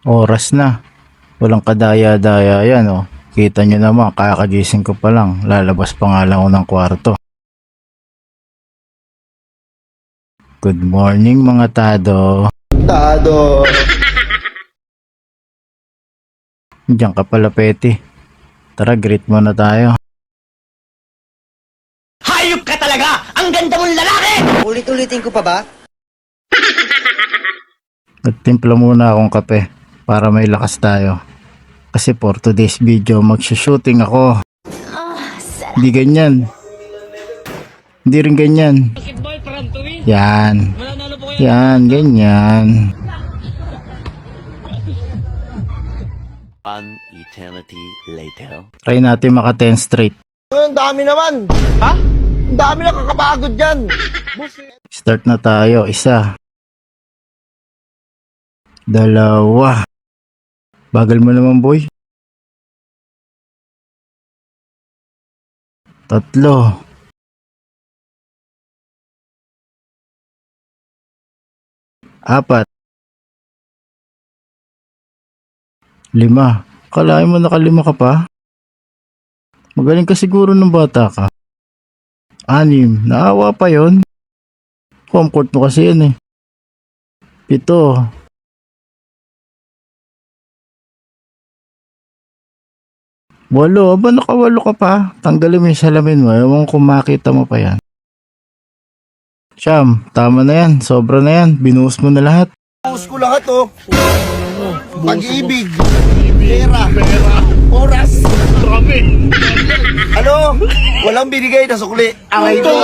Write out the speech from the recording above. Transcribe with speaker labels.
Speaker 1: Oras na. Walang kadaya-daya yan oh. Kita nyo naman, kakagising ko pa lang. Lalabas pa nga lang ako ng kwarto. Good morning mga tado.
Speaker 2: Tado.
Speaker 1: Diyan ka pala, Peti. Tara, greet muna tayo.
Speaker 3: Hayop ka talaga! Ang ganda mong lalaki!
Speaker 2: Ulit-ulitin ko pa ba?
Speaker 1: Nagtimpla muna akong kape para may lakas tayo. Kasi for today's video, magsushooting ako. Hindi ganyan. Hindi rin ganyan. Yan. Yan, ganyan.
Speaker 4: One eternity later.
Speaker 1: Try natin maka 10 straight.
Speaker 2: Ang dami naman. Ha? Ang dami nakakapagod dyan.
Speaker 1: Start na tayo. Isa. Dalawa. Bagal mo naman, boy. Tatlo. Apat. Lima. Kalahin mo nakalima ka pa? Magaling ka siguro ng bata ka. Anim. Naawa pa yon. Home court mo kasi yan eh. Pito. Walo. Aba nakawalo ka pa? Tanggalin mo yung salamin mo. Ewan kung makita mo pa yan. Siyam. Tama na yan. Sobra na yan. Binuhos mo na lahat.
Speaker 2: Buhos ko lahat oh. Pag-ibig. Pera. Oras. Ano? Walang binigay na sukli. Ang ito.